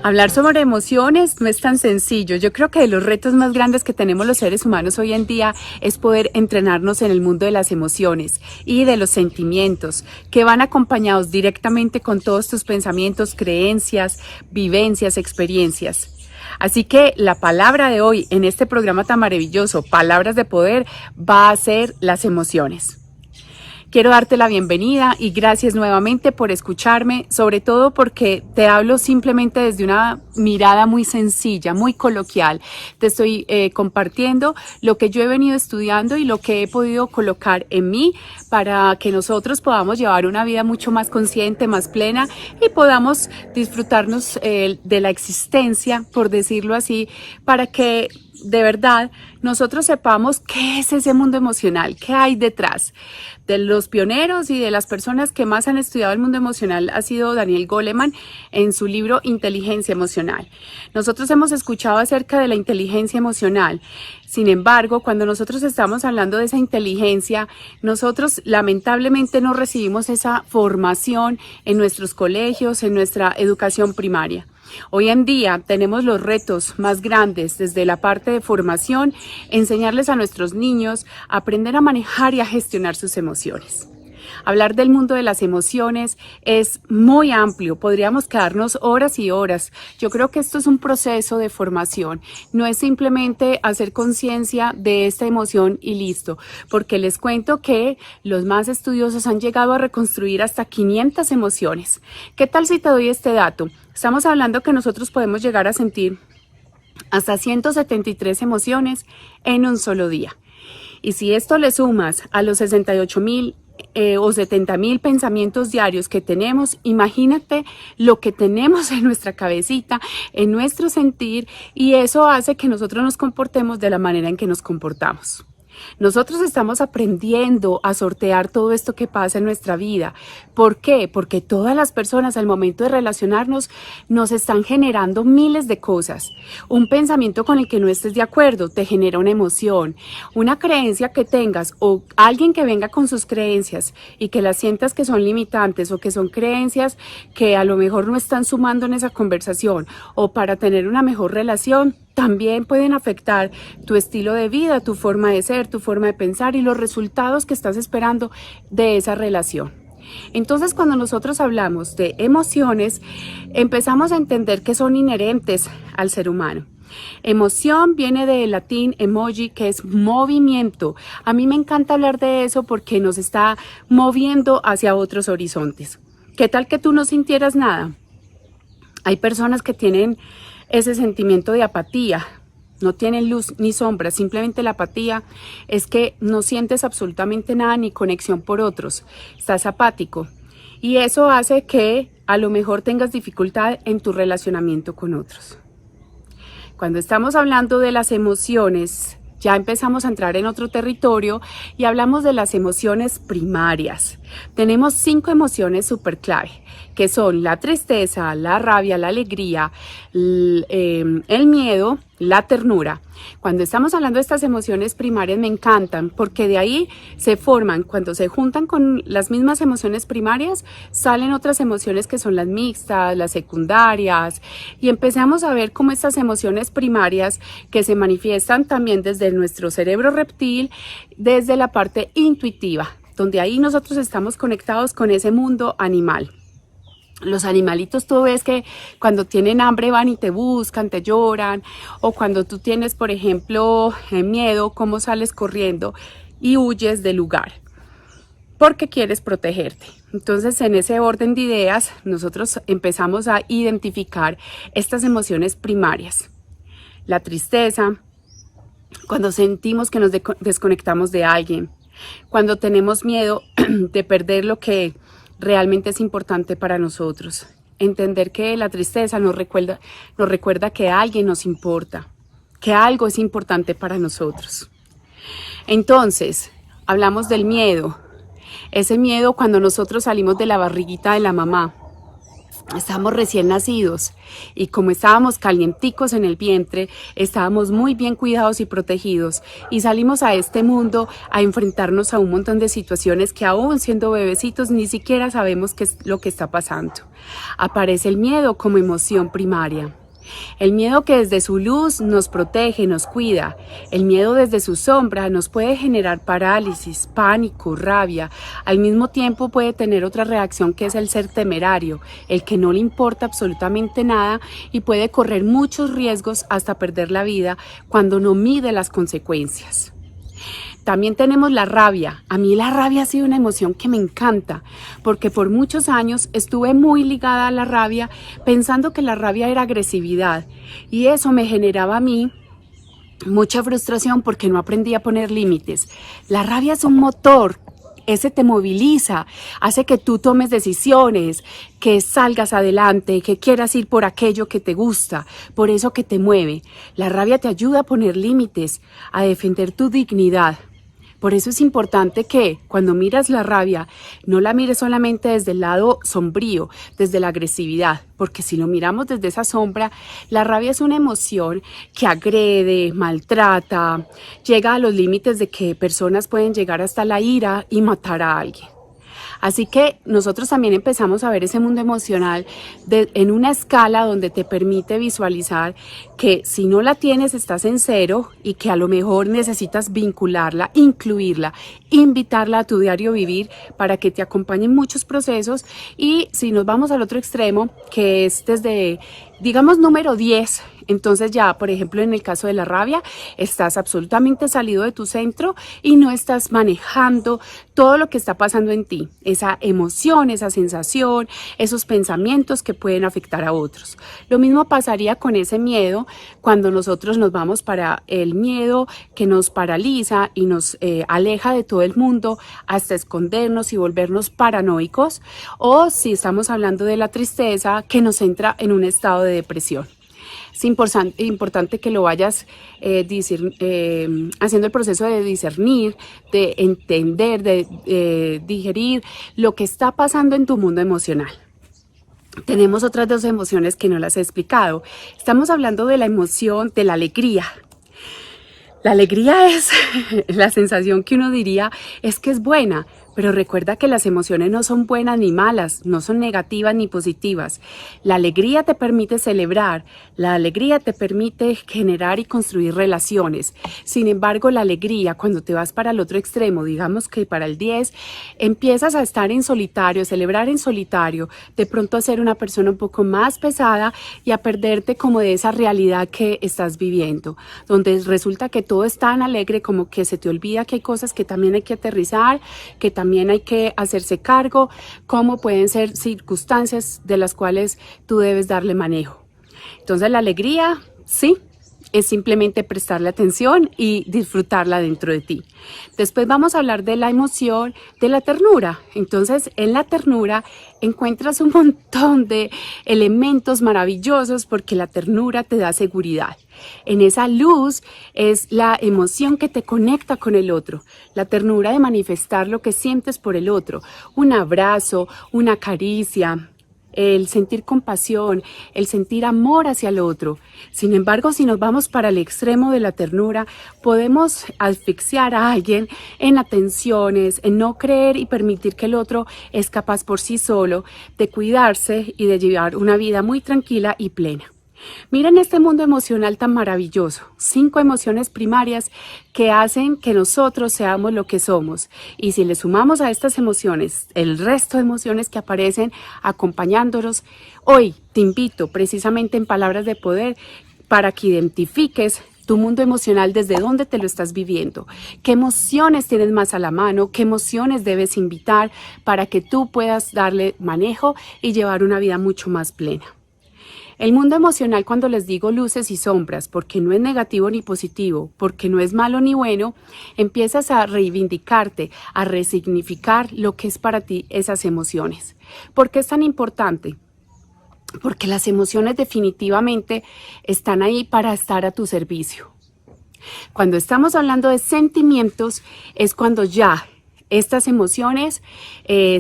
Hablar sobre emociones no es tan sencillo. Yo creo que de los retos más grandes que tenemos los seres humanos hoy en día es poder entrenarnos en el mundo de las emociones y de los sentimientos que van acompañados directamente con todos tus pensamientos, creencias, vivencias, experiencias. Así que la palabra de hoy en este programa tan maravilloso, Palabras de Poder, va a ser las emociones. Quiero darte la bienvenida y gracias nuevamente por escucharme, sobre todo porque te hablo simplemente desde una mirada muy sencilla, muy coloquial. Te estoy compartiendo lo que yo he venido estudiando y lo que he podido colocar en mí para que nosotros podamos llevar una vida mucho más consciente, más plena y podamos disfrutarnos de la existencia, por decirlo así, para que de verdad nosotros sepamos qué es ese mundo emocional, qué hay detrás. De los pioneros y de las personas que más han estudiado el mundo emocional ha sido Daniel Goleman en su libro Inteligencia Emocional. Nosotros hemos escuchado acerca de la inteligencia emocional. Sin embargo, cuando nosotros estamos hablando de esa inteligencia, nosotros lamentablemente no recibimos esa formación en nuestros colegios, en nuestra educación primaria. Hoy en día tenemos los retos más grandes desde la parte de formación, enseñarles a nuestros niños a aprender a manejar y a gestionar sus emociones. Hablar del mundo de las emociones es muy amplio, podríamos quedarnos horas y horas. Yo creo que esto es un proceso de formación, no es simplemente hacer conciencia de esta emoción y listo, porque les cuento que los más estudiosos han llegado a reconstruir hasta 500 emociones. ¿Qué tal si te doy este dato? Estamos hablando que nosotros podemos llegar a sentir hasta 173 emociones en un solo día. Y si esto le sumas a los 68,000 o 70,000 pensamientos diarios que tenemos, imagínate lo que tenemos en nuestra cabecita, en nuestro sentir, y eso hace que nosotros nos comportemos de la manera en que nos comportamos. Nosotros estamos aprendiendo a sortear todo esto que pasa en nuestra vida. ¿Por qué? Porque todas las personas al momento de relacionarnos nos están generando miles de cosas. Un pensamiento con el que no estés de acuerdo te genera una emoción. Una creencia que tengas o alguien que venga con sus creencias y que las sientas que son limitantes o que son creencias que a lo mejor no están sumando en esa conversación o para tener una mejor relación, también pueden afectar tu estilo de vida, tu forma de ser, tu forma de pensar y los resultados que estás esperando de esa relación. Entonces, cuando nosotros hablamos de emociones, empezamos a entender que son inherentes al ser humano. Emoción viene del latín emoji, que es movimiento. A mí me encanta hablar de eso porque nos está moviendo hacia otros horizontes. ¿Qué tal que tú no sintieras nada? Hay personas que tienen ese sentimiento de apatía, no tienen luz ni sombra, simplemente la apatía es que no sientes absolutamente nada ni conexión por otros, estás apático y eso hace que a lo mejor tengas dificultad en tu relacionamiento con otros. Cuando estamos hablando de las emociones, ya empezamos a entrar en otro territorio y hablamos de las emociones primarias. Tenemos 5 emociones súper clave, que son la tristeza, la rabia, la alegría, el miedo, la ternura. Cuando estamos hablando de estas emociones primarias me encantan porque de ahí se forman, cuando se juntan con las mismas emociones primarias, salen otras emociones que son las mixtas, las secundarias y empezamos a ver cómo estas emociones primarias que se manifiestan también desde nuestro cerebro reptil, desde la parte intuitiva, donde ahí nosotros estamos conectados con ese mundo animal. Los animalitos tú ves que cuando tienen hambre van y te buscan, te lloran, o cuando tú tienes, por ejemplo, miedo, cómo sales corriendo y huyes del lugar, porque quieres protegerte. Entonces, en ese orden de ideas, nosotros empezamos a identificar estas emociones primarias. La tristeza, cuando sentimos que nos desconectamos de alguien, cuando tenemos miedo de perder lo que realmente es importante para nosotros. Entender que la tristeza nos recuerda que alguien nos importa, que algo es importante para nosotros. Entonces, hablamos del miedo. Ese miedo cuando nosotros salimos de la barriguita de la mamá. Estábamos recién nacidos y como estábamos calienticos en el vientre, estábamos muy bien cuidados y protegidos y salimos a este mundo a enfrentarnos a un montón de situaciones que aún siendo bebecitos ni siquiera sabemos qué es lo que está pasando. Aparece el miedo como emoción primaria. El miedo que desde su luz nos protege, nos cuida. El miedo desde su sombra nos puede generar parálisis, pánico, rabia. Al mismo tiempo puede tener otra reacción que es el ser temerario, el que no le importa absolutamente nada y puede correr muchos riesgos hasta perder la vida cuando no mide las consecuencias. También tenemos la rabia. A mí la rabia ha sido una emoción que me encanta, porque por muchos años estuve muy ligada a la rabia, pensando que la rabia era agresividad, y eso me generaba a mí mucha frustración porque no aprendí a poner límites. La rabia es un motor. Ese te moviliza, hace que tú tomes decisiones, que salgas adelante, que quieras ir por aquello que te gusta, por eso que te mueve. La rabia te ayuda a poner límites, a defender tu dignidad. Por eso es importante que cuando miras la rabia, no la mires solamente desde el lado sombrío, desde la agresividad, porque si lo miramos desde esa sombra, la rabia es una emoción que agrede, maltrata, llega a los límites de que personas pueden llegar hasta la ira y matar a alguien. Así que nosotros también empezamos a ver ese mundo emocional en una escala donde te permite visualizar que si no la tienes estás en cero y que a lo mejor necesitas vincularla, incluirla, invitarla a tu diario vivir para que te acompañe en muchos procesos. Y si nos vamos al otro extremo, que es desde, digamos, número 10, entonces ya, por ejemplo, en el caso de la rabia, estás absolutamente salido de tu centro y no estás manejando todo lo que está pasando en ti, esa emoción, esa sensación, esos pensamientos que pueden afectar a otros. Lo mismo pasaría con ese miedo cuando nosotros nos vamos para el miedo que nos paraliza y nos aleja de todo el mundo hasta escondernos y volvernos paranoicos, o si estamos hablando de la tristeza que nos entra en un estado de depresión. Es importante que lo vayas haciendo el proceso de discernir, de entender, de digerir lo que está pasando en tu mundo emocional. Tenemos otras dos emociones que no las he explicado. Estamos hablando de la emoción de la alegría. La alegría es la sensación que uno diría es que es buena, pero recuerda que las emociones no son buenas ni malas, no son negativas ni positivas. La alegría te permite celebrar, la alegría te permite generar y construir relaciones. Sin embargo, la alegría, cuando te vas para el otro extremo, digamos que para el 10, empiezas a estar en solitario, a celebrar en solitario, de pronto a ser una persona un poco más pesada y a perderte como de esa realidad que estás viviendo, donde resulta que todo es tan alegre como que se te olvida que hay cosas que también hay que aterrizar, que también hay que hacerse cargo, como pueden ser circunstancias de las cuales tú debes darle manejo. Entonces la alegría, sí, es simplemente prestarle atención y disfrutarla dentro de ti. Después vamos a hablar de la emoción de la ternura. Entonces, en la ternura encuentras un montón de elementos maravillosos porque la ternura te da seguridad. En esa luz es la emoción que te conecta con el otro, la ternura de manifestar lo que sientes por el otro, un abrazo, una caricia, el sentir compasión, el sentir amor hacia el otro. Sin embargo, si nos vamos para el extremo de la ternura, podemos asfixiar a alguien en atenciones, en no creer y permitir que el otro es capaz por sí solo de cuidarse y de llevar una vida muy tranquila y plena. Miren este mundo emocional tan maravilloso, 5 emociones primarias que hacen que nosotros seamos lo que somos. Y si le sumamos a estas emociones el resto de emociones que aparecen acompañándonos, hoy te invito precisamente en Palabras de Poder para que identifiques tu mundo emocional, desde dónde te lo estás viviendo, qué emociones tienes más a la mano, qué emociones debes invitar para que tú puedas darle manejo y llevar una vida mucho más plena. El mundo emocional, cuando les digo luces y sombras, porque no es negativo ni positivo, porque no es malo ni bueno, empiezas a reivindicarte, a resignificar lo que es para ti esas emociones. ¿Por qué es tan importante? Porque las emociones definitivamente están ahí para estar a tu servicio. Cuando estamos hablando de sentimientos, es cuando ya Estas emociones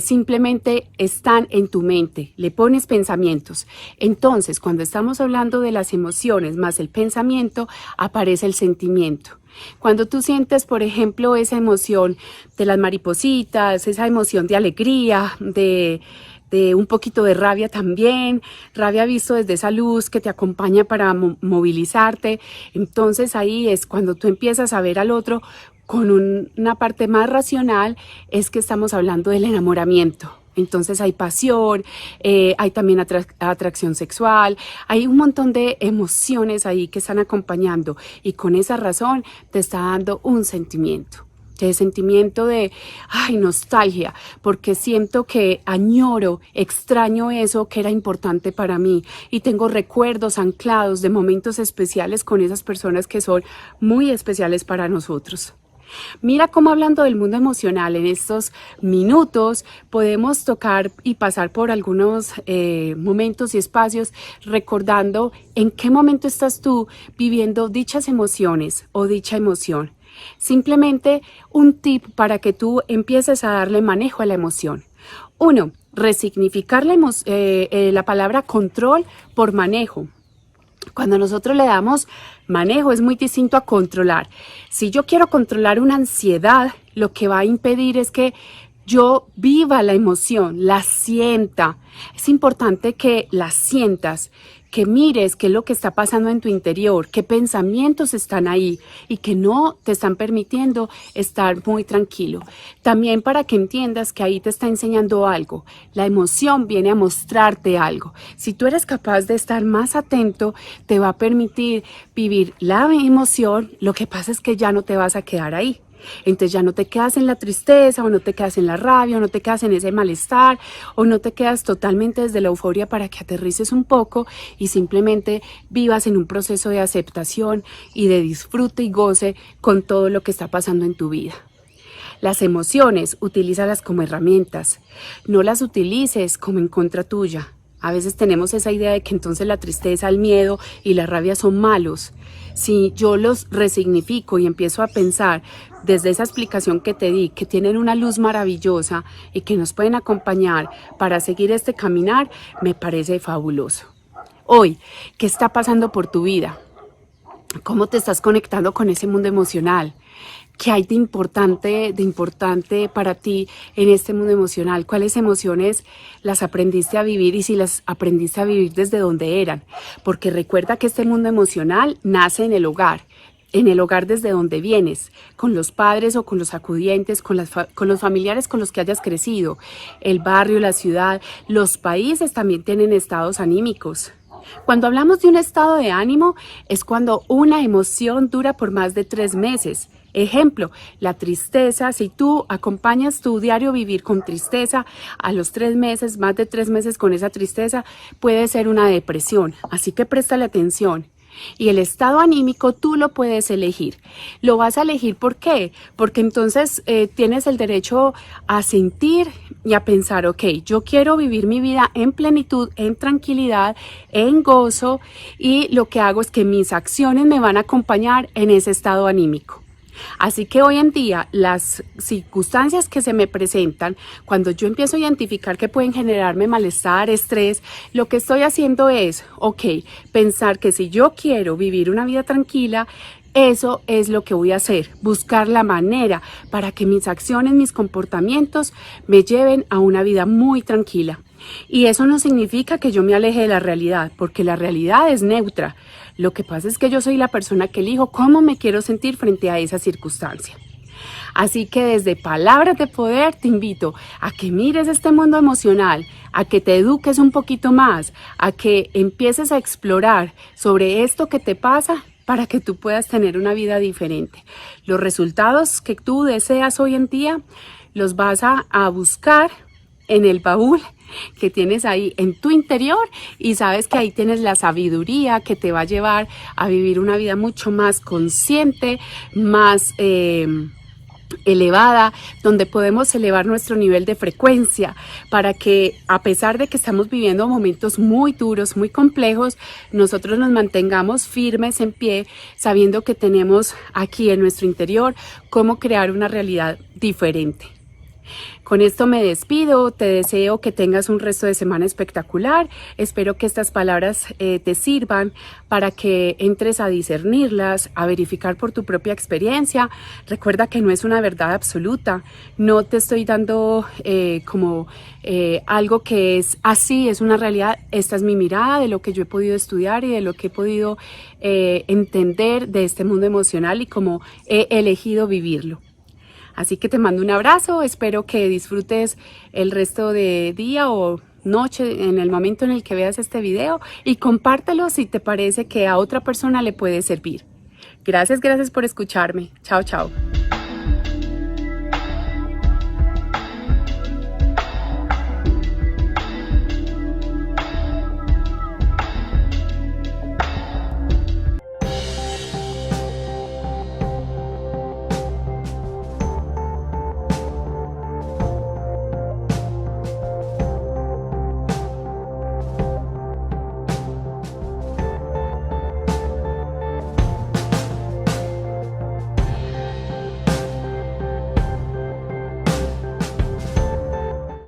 simplemente están en tu mente, le pones pensamientos. Entonces, cuando estamos hablando de las emociones más el pensamiento, aparece el sentimiento. Cuando tú sientes, por ejemplo, esa emoción de las maripositas, esa emoción de alegría, de un poquito de rabia también, rabia visto desde esa luz que te acompaña para movilizarte, entonces ahí es cuando tú empiezas a ver al otro con una parte más racional, es que estamos hablando del enamoramiento. Entonces hay pasión, hay también atracción sexual, hay un montón de emociones ahí que están acompañando y con esa razón te está dando un sentimiento. Ese sentimiento de nostalgia, porque siento que añoro, extraño eso que era importante para mí y tengo recuerdos anclados de momentos especiales con esas personas que son muy especiales para nosotros. Mira cómo hablando del mundo emocional en estos minutos podemos tocar y pasar por algunos momentos y espacios recordando en qué momento estás tú viviendo dichas emociones o dicha emoción. Simplemente un tip para que tú empieces a darle manejo a la emoción. 1. Resignificar la palabra control por manejo. Cuando nosotros le damos manejo es muy distinto a controlar. Si yo quiero controlar una ansiedad, lo que va a impedir es que yo viva la emoción, la sienta. Es importante que la sientas, que mires qué es lo que está pasando en tu interior, qué pensamientos están ahí y que no te están permitiendo estar muy tranquilo. También para que entiendas que ahí te está enseñando algo. La emoción viene a mostrarte algo. Si tú eres capaz de estar más atento, te va a permitir vivir la emoción. Lo que pasa es que ya no te vas a quedar ahí. Entonces ya no te quedas en la tristeza o no te quedas en la rabia o no te quedas en ese malestar o no te quedas totalmente desde la euforia para que aterrices un poco y simplemente vivas en un proceso de aceptación y de disfrute y goce con todo lo que está pasando en tu vida. Las emociones, utilízalas como herramientas, no las utilices como en contra tuya. A veces tenemos esa idea de que entonces la tristeza, el miedo y la rabia son malos. Si yo los resignifico y empiezo a pensar desde esa explicación que te di, que tienen una luz maravillosa y que nos pueden acompañar para seguir este caminar, me parece fabuloso. Hoy, ¿qué está pasando por tu vida? ¿Cómo te estás conectando con ese mundo emocional? ¿Qué hay de importante para ti en este mundo emocional? ¿Cuáles emociones las aprendiste a vivir y si las aprendiste a vivir desde donde eran? Porque recuerda que este mundo emocional nace en el hogar desde donde vienes, con los padres o con los acudientes, con los familiares con los que hayas crecido, el barrio, la ciudad, los países también tienen estados anímicos. Cuando hablamos de un estado de ánimo es cuando una emoción dura por más de 3 meses. Ejemplo, la tristeza, si tú acompañas tu diario vivir con tristeza, a los 3 meses, más de 3 meses con esa tristeza, puede ser una depresión. Así que préstale atención. Y el estado anímico tú lo puedes elegir. Lo vas a elegir ¿por qué? Porque entonces tienes el derecho a sentir y a pensar, ok, yo quiero vivir mi vida en plenitud, en tranquilidad, en gozo y lo que hago es que mis acciones me van a acompañar en ese estado anímico. Así que hoy en día las circunstancias que se me presentan, cuando yo empiezo a identificar que pueden generarme malestar, estrés, lo que estoy haciendo es, pensar que si yo quiero vivir una vida tranquila, eso es lo que voy a hacer, buscar la manera para que mis acciones, mis comportamientos me lleven a una vida muy tranquila. Y eso no significa que yo me aleje de la realidad, porque la realidad es neutra. Lo que pasa es que yo soy la persona que elijo cómo me quiero sentir frente a esa circunstancia. Así que desde Palabras de Poder te invito a que mires este mundo emocional, a que te eduques un poquito más, a que empieces a explorar sobre esto que te pasa para que tú puedas tener una vida diferente. Los resultados que tú deseas hoy en día los vas a buscar en el baúl que tienes ahí en tu interior y sabes que ahí tienes la sabiduría que te va a llevar a vivir una vida mucho más consciente, más elevada, donde podemos elevar nuestro nivel de frecuencia para que a pesar de que estamos viviendo momentos muy duros, muy complejos, nosotros nos mantengamos firmes en pie, sabiendo que tenemos aquí en nuestro interior cómo crear una realidad diferente. Con esto me despido, te deseo que tengas un resto de semana espectacular. Espero que estas palabras te sirvan para que entres a discernirlas, a verificar por tu propia experiencia. Recuerda que no es una verdad absoluta, no te estoy dando algo que es así, es una realidad. Esta es mi mirada de lo que yo he podido estudiar y de lo que he podido entender de este mundo emocional y cómo he elegido vivirlo. Así que te mando un abrazo, espero que disfrutes el resto de día o noche en el momento en el que veas este video y compártelo si te parece que a otra persona le puede servir. Gracias por escucharme. Chao, chao.